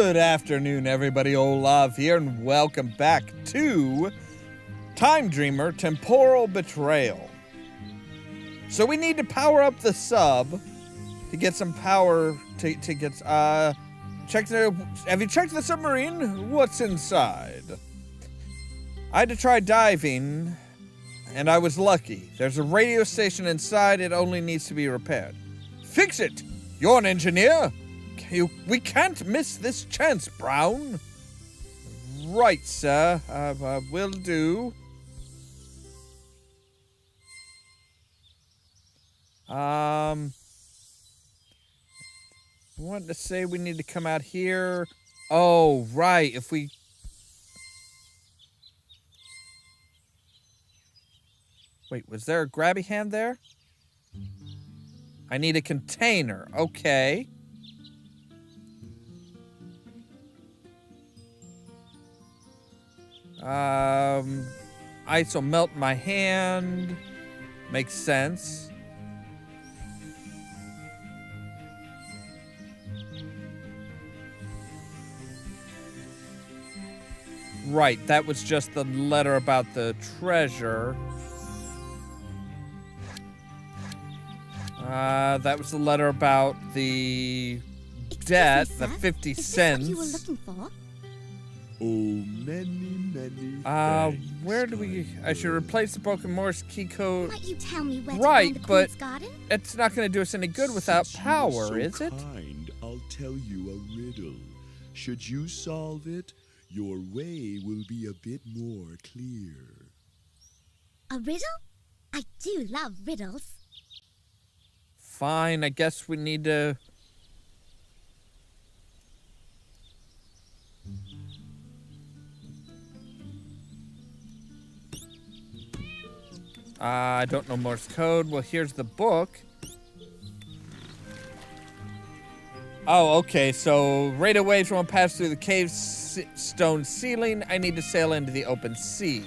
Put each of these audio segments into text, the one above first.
Good afternoon, everybody. Ollamh here, and welcome back to Dreamer Temporal Betrayal. So we need to power up the sub to get some power to get have you checked the submarine? What's inside? I had to try diving, and I was lucky. There's a radio station inside. It only needs to be repaired. Fix it! You're an engineer! We can't miss this chance, Brown. Right, sir. Will do. I wanted to say we need to come out here. Oh, right. If we... Wait, was there a grabby hand there? I need a container. Okay. Ice will melt my hand. Makes sense. Right, that was just the letter about the treasure. That was the letter about the debt, the 50 cents. Is this what you were looking for? Oh, many thanks. Where do we... I should replace the broken Morse key code. Might you tell me where Right, to find the but Queen's Garden? it's not going to do us any good without Since power, you're is it? kind, I'll tell you a riddle. Should you solve it, your way will be a bit more clear. A riddle? I do love riddles. Fine, I guess we need to... I don't know Morse code. Well, here's the book. Oh, okay. So radio waves won't pass through the cave's stone ceiling. I need to sail into the open sea.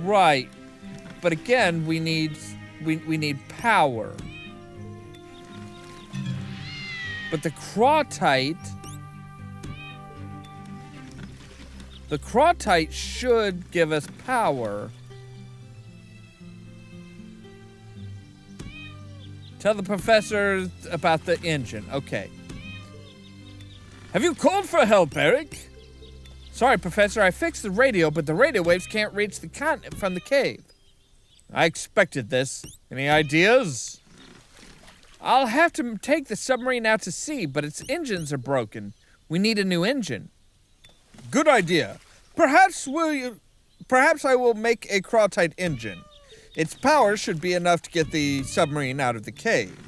Right. But again, we need power. But the Krawtite... The Krawtite should give us power. Tell the professor about the engine. Okay. Have you called for help, Eric? Sorry, Professor, I fixed the radio, but the radio waves can't reach the continent from the cave. I expected this. Any ideas? I'll have to take the submarine out to sea, but its engines are broken. We need a new engine. Good idea. Perhaps I will make a Krawtite engine. Its power should be enough to get the submarine out of the cave.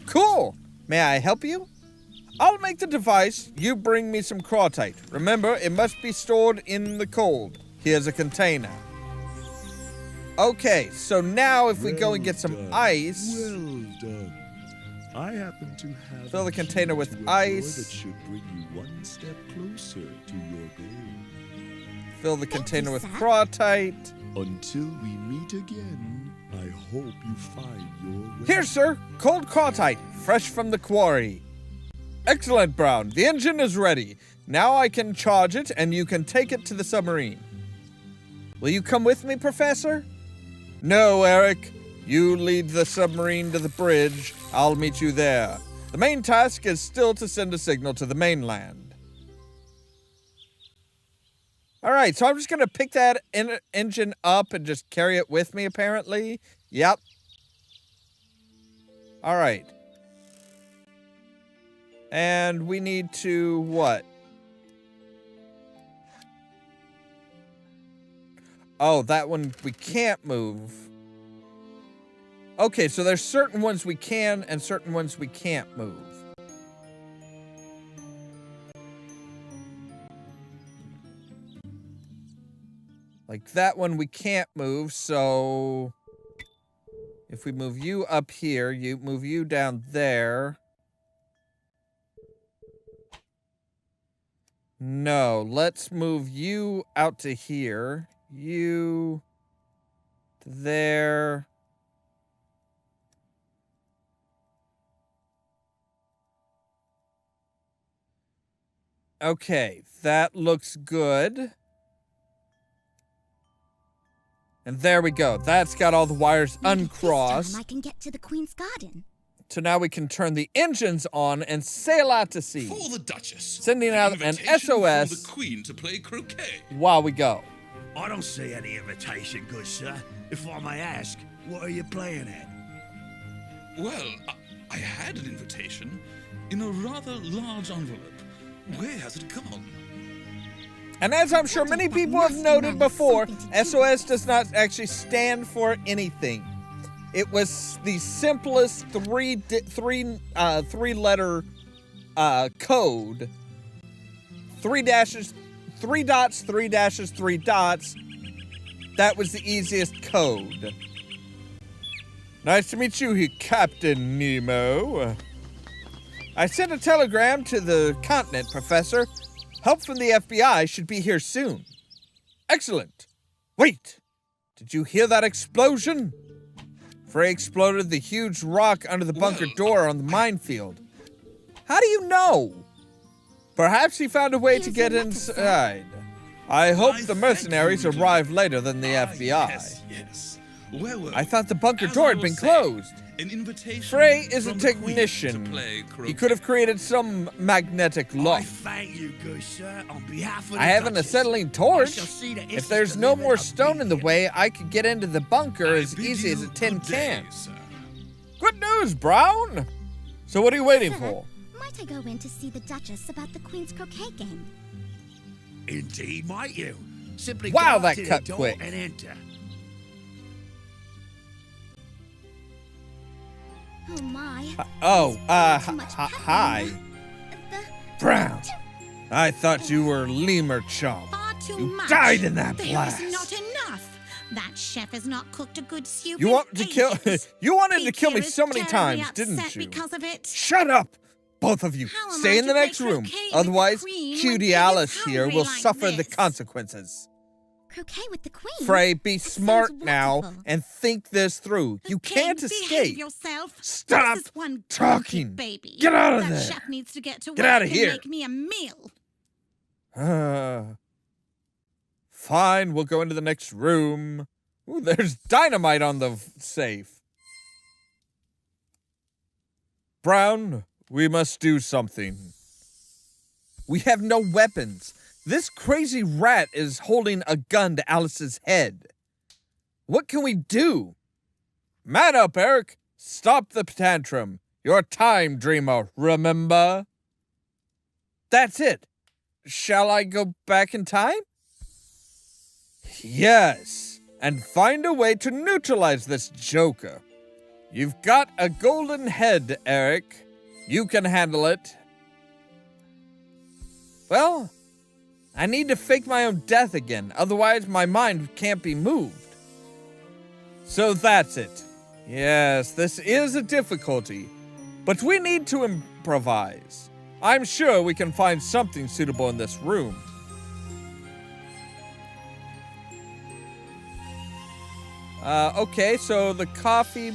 Cool. May I help you? I'll make the device. You bring me some Krawtite. Remember, it must be stored in the cold. Here's a container. Okay, so now if we go and get some ice... Well done. I happen to have Fill the a container key with to a door ice. that should bring you one step closer to your goal. Fill the Thank container you, with sir. Krawtite. Until we meet again, I hope you find your way. Here, sir. Cold Krawtite, fresh from the quarry. Excellent, Brown. The engine is ready. Now I can charge it, and you can take it to the submarine. Will you come with me, Professor? No, Eric. You lead the submarine to the bridge. I'll meet you there. The main task is still to send a signal to the mainland. All right, so I'm just going to pick that engine up and just carry it with me, apparently. Yep. All right. And we need to what? Oh, that one we can't move. Okay, so there's certain ones we can and certain ones we can't move. Like that one we can't move, so If we move you up here, you move you down there. No, let's move you out to here. You to there. Okay, that looks good. And there we go. That's got all the wires uncrossed. This time I can get to the Queen's Garden. So now we can turn the engines on and sail out to sea. For the Duchess. Sending out an Invitation SOS from the Queen to play croquet. while we go. I don't see any invitation, good sir. If I may ask, what are you playing at? Well, I had an invitation in a rather large envelope. Where has it gone? And as I'm sure many people have noted before, SOS does not actually stand for anything. It was the simplest three-letter code. 3 dashes, 3 dots, 3 dashes, 3 dots. That was the easiest code. Nice to meet you, Captain Nemo. I sent a telegram to the continent, Professor. Help from the FBI should be here soon. Excellent. Wait, did you hear that explosion? Frey exploded the huge rock under the bunker door on the minefield. How do you know? Perhaps he found a way to get inside. I hope the mercenaries arrive later than the FBI. Yes. Where were I we? thought the bunker As door I had was been saying, closed. An invitation Frey is a from the Queen technician. to play croquet. He could have created some magnetic I lock. thank you, good sir, on behalf of the I have an Duchess. acetylene I torch. shall see that If this there's is no delivered more stone in the immediately. way, I could get into the bunker I as bid easy as a you tin good day, can. sir. Good news, Brown. So what are you waiting Sir, for? might I go in to see the Duchess about the Queen's croquet game? Indeed, might you? Simply Wow, go that up to cut the door quick. and enter. Oh my. Hi. The... Brown. I thought you were lemur chomp. Far too You much. died in that There blast. is not enough. That chef has not cooked a good soup. You in want to kill ages. you wanted to Big kill me Kira's so many terribly times, didn't upset you? Because of it. Shut up! Both of you. How am Stay I in the to play next room. croquet with the Otherwise, Queen when Cutie Pig is Alice here hungry will like suffer the this? consequences. croquet with the Queen? Frey, be That smart sounds now wonderful. and think this through. You Pig, can't behave escape. yourself. Stop This is one talking. good baby. Get out of that there. chef needs to get to Get work out of and here. make me a meal. Fine, we'll go into the next room. Ooh, there's dynamite on the safe. Brown, we must do something. We have no weapons. This crazy rat is holding a gun to Alice's head. What can we do? Man up, Eric. Stop the tantrum. Your time, Dreamer, remember? That's it. Shall I go back in time? Yes, and find a way to neutralize this Joker. You've got a golden head, Eric. You can handle it. Well, I need to fake my own death again, otherwise my mind can't be moved. So that's it. Yes, this is a difficulty, but we need to improvise. I'm sure we can find something suitable in this room. Okay, so the coffee,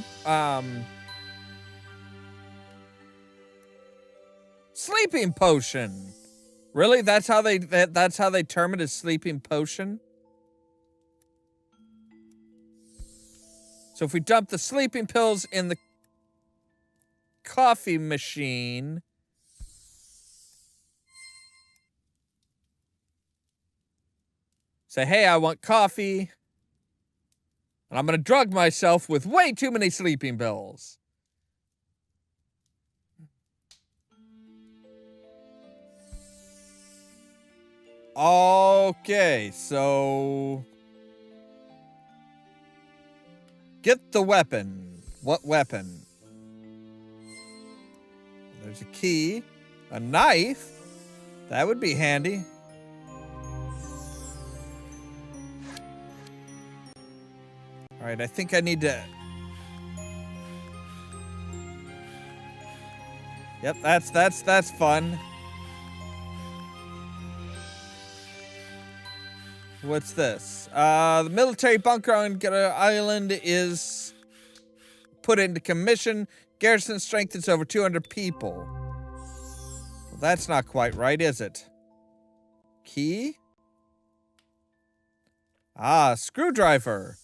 sleeping potion. Really? That's how they term it, as sleeping potion? So if we dump the sleeping pills in the coffee machine, say, hey, I want coffee. And I'm going to drug myself with way too many sleeping pills. Okay, so... Get the weapon. What weapon? There's a key. A knife? That would be handy. Alright, I think I need to Yep, that's fun. What's this? The military bunker on Gutta Island is put into commission. Garrison strength is over 200 people. Well, that's not quite right, is it? Key? Ah, screwdriver.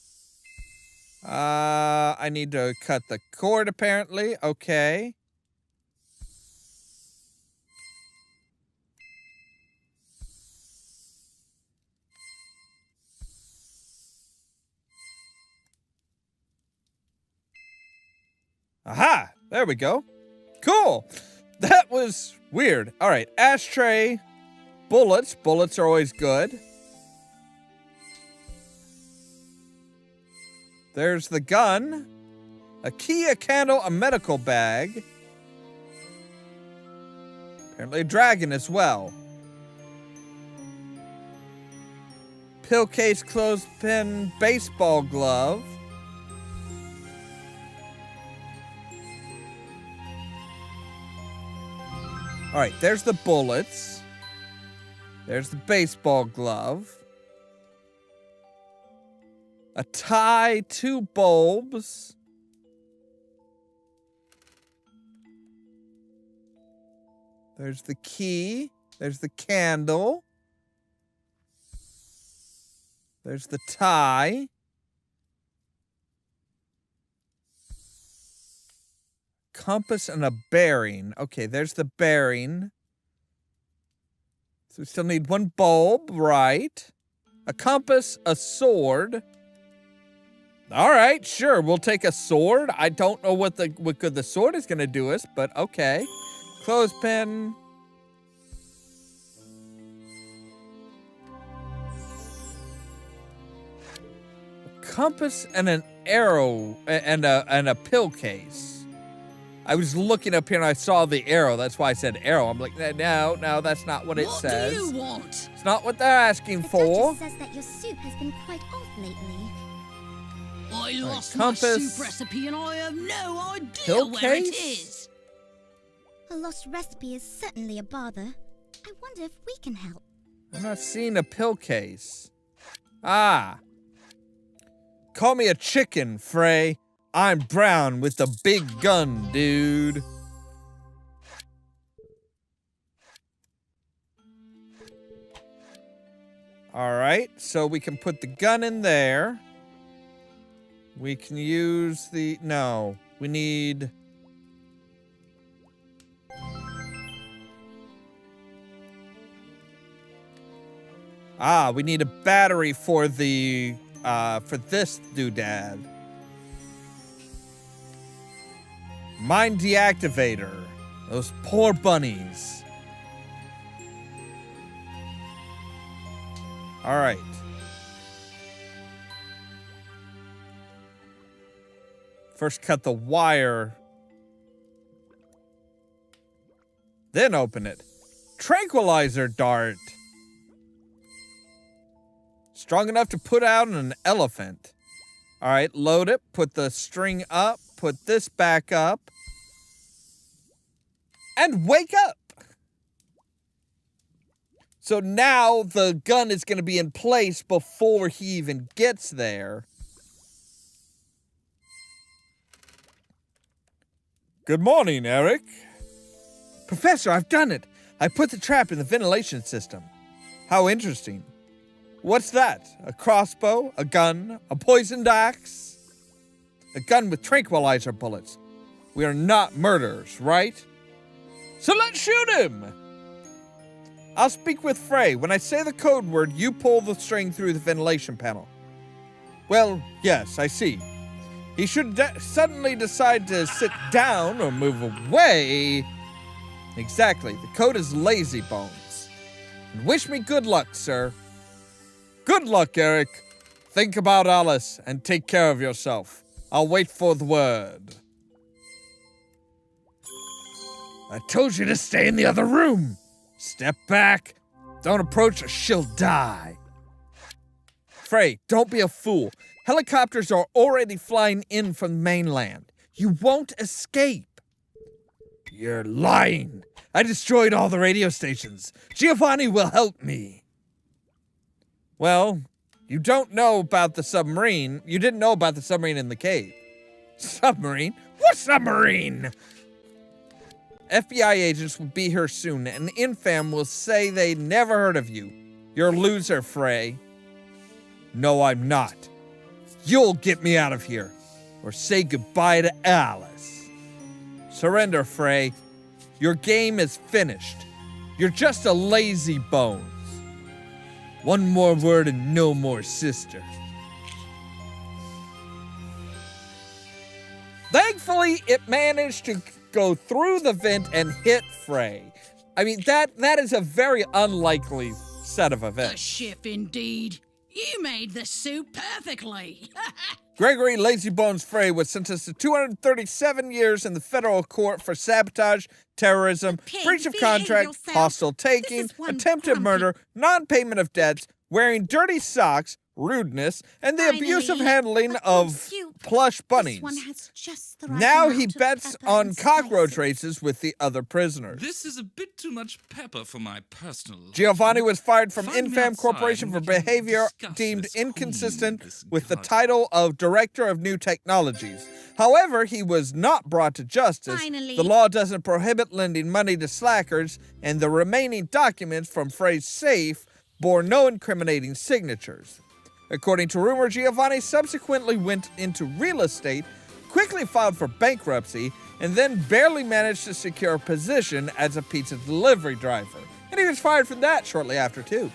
I need to cut the cord, apparently. Okay. Aha! There we go. Cool. That was weird. All right, ashtray, bullets. Bullets are always good. There's the gun. A key, a candle, a medical bag. Apparently a dragon as well. Pill case, clothespin, baseball glove. All right, there's the bullets. There's the baseball glove. A tie, 2 bulbs. There's the key. There's the candle. There's the tie. Compass and a bearing. Okay, there's the bearing. So we still need 1 bulb, right? A compass, a sword. All right, sure, we'll take a sword. I don't know what good the sword is going to do us, but okay. Clothespin. A compass and an arrow and a pill case. I was looking up here and I saw the arrow. That's why I said arrow. I'm like, no, that's not what it says. What do you want? It's not what they're asking for. The Duchess says that your soup has been quite off lately. I lost my compass. soup recipe and I have no idea Pill where it case? is. A lost recipe is certainly a bother. I wonder if we can help. I'm not seeing a pill case. Ah. Call me a chicken, Frey. I'm Brown with the big gun, dude. All right, so we can put the gun in there. We can use the... No, we need... Ah, we need a battery for the, for this doodad. Mine deactivator. Those poor bunnies. All right. First cut the wire. Then open it. Tranquilizer dart. Strong enough to put out an elephant. All right, load it. Put the string up. Put this back up. And wake up. So now the gun is going to be in place before he even gets there. Good morning, Eric. Professor, I've done it. I put the trap in the ventilation system. How interesting. What's that? A crossbow? A gun? A poisoned axe? A gun with tranquilizer bullets. We are not murderers, right? So let's shoot him! I'll speak with Frey. When I say the code word, you pull the string through the ventilation panel. Well, yes, I see. He should suddenly decide to sit down or move away. Exactly. The code is lazy bones. And wish me good luck, sir. Good luck, Eric. Think about Alice and take care of yourself. I'll wait for the word. I told you to stay in the other room. Step back. Don't approach or she'll die. Frey, don't be a fool. Helicopters are already flying in from the mainland. You won't escape. You're lying. I destroyed all the radio stations. Giovanni will help me. Well, you don't know about the submarine. You didn't know about the submarine in the cave. Submarine? What submarine? FBI agents will be here soon, and Infam will say they never heard of you. You're a loser, Frey. No, I'm not. You'll get me out of here, or say goodbye to Alice. Surrender, Frey. Your game is finished. You're just a lazy bones. One more word and no more sister. Thankfully, it managed to go through the vent and hit Frey. I mean, that is a very unlikely set of The events. chef indeed. You made the soup perfectly. Gregory Lazybones Frey was sentenced to 237 years in the federal court for sabotage, terrorism, Pig, breach of behave contract, yourself. hosile This taking, is one attempted grumpy- murder, non-payment of debts, wearing dirty socks, rudeness, and the abusive Finally, handling a good of soup. plush bunnies. This one has just the right Now amount he of bets pepper on and cockroach spices. races with the other prisoners. This is a bit too much pepper for my personal. Giovanni was fired from Find me Infam outside Corporation and for we can behavior discuss deemed this inconsistent this with the garden. title of Director of New Technologies. However, he was not brought to justice. Finally. The law doesn't prohibit lending money to slackers, and the remaining documents from Frey's safe bore no incriminating signatures. According to rumor, Giovanni subsequently went into real estate, quickly filed for bankruptcy, and then barely managed to secure a position as a pizza delivery driver. And he was fired from that shortly after, too.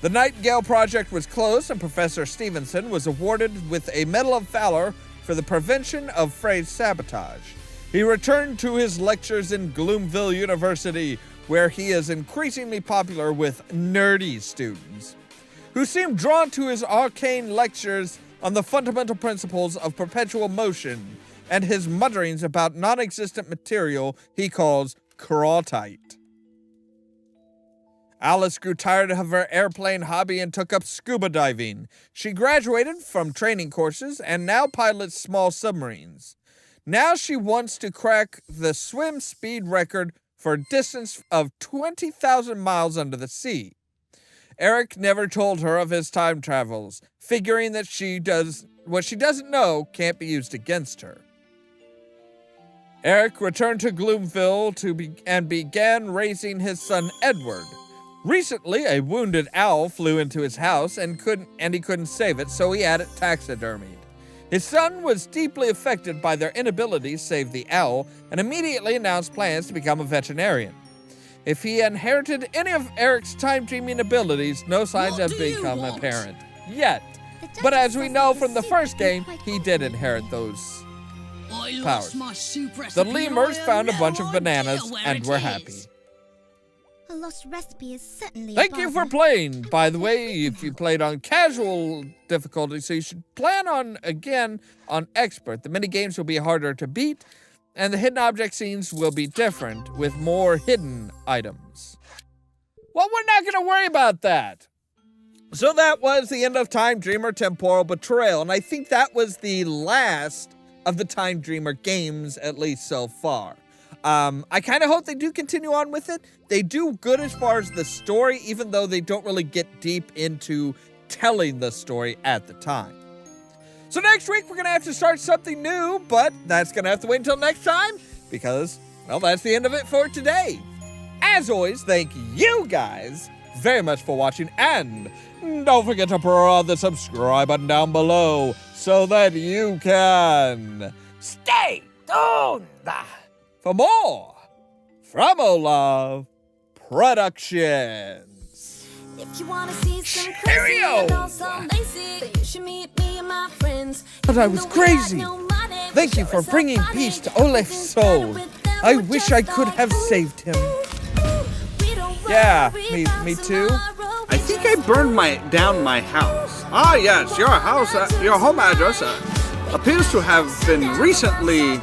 The Nightingale Project was closed, and Professor Stevenson was awarded with a Medal of Valor for the prevention of Frey's sabotage. He returned to his lectures in Gloomville University, where he is increasingly popular with nerdy students, who seem drawn to his arcane lectures on the fundamental principles of perpetual motion and his mutterings about non-existent material he calls Krawtite. Alice grew tired of her airplane hobby and took up scuba diving. She graduated from training courses and now pilots small submarines. Now she wants to crack the swim speed record for a distance of 20,000 miles under the sea. Eric never told her of his time travels, figuring that what she doesn't know can't be used against her. Eric returned to Gloomville and began raising his son Edward. Recently, a wounded owl flew into his house and he couldn't save it, so he had it taxidermied. His son was deeply affected by their inability to save the owl and immediately announced plans to become a veterinarian. If he inherited any of Eric's time-dreaming abilities, no signs What have do you become want? apparent yet. The But Duchess as we says know that from the soup first would be game, quite he healthy. did inherit those. I Powers. lost my soup The recipe. lemurs and I found a have bunch no of bananas idea where and it were is. happy. A lost recipe is certainly a Thank you for bother. playing. By the way, if you played on casual difficulty, so you should plan on, again, on expert. The mini-games will be harder to beat, and the hidden object scenes will be different, with more hidden items. Well, we're not going to worry about that. So that was the end of Time Dreamer Temporal Betrayal, and I think that was the last of the Time Dreamer games, at least so far. I kind of hope they do continue on with it. They do good as far as the story, even though they don't really get deep into telling the story at the time. So next week, we're going to have to start something new, but that's going to have to wait until next time, because, well, that's the end of it for today. As always, thank you guys very much for watching, and don't forget to press the subscribe button down below so that you can stay tuned for more from Ollamh Productions. If you wanna see some Cheerio! crazy and also lazy, then you should meet me and my friends. But I was Even though we got crazy. no money, Thank you we for sure bringing it's peace to funny. Olaf's Everything's soul. better with them. I We're wish just I could like, have ooh, saved him. ooh, we don't Yeah, worry me about too. tomorrow. I think I burned down my house. Ah, yes, your house, your home address appears to have been recently,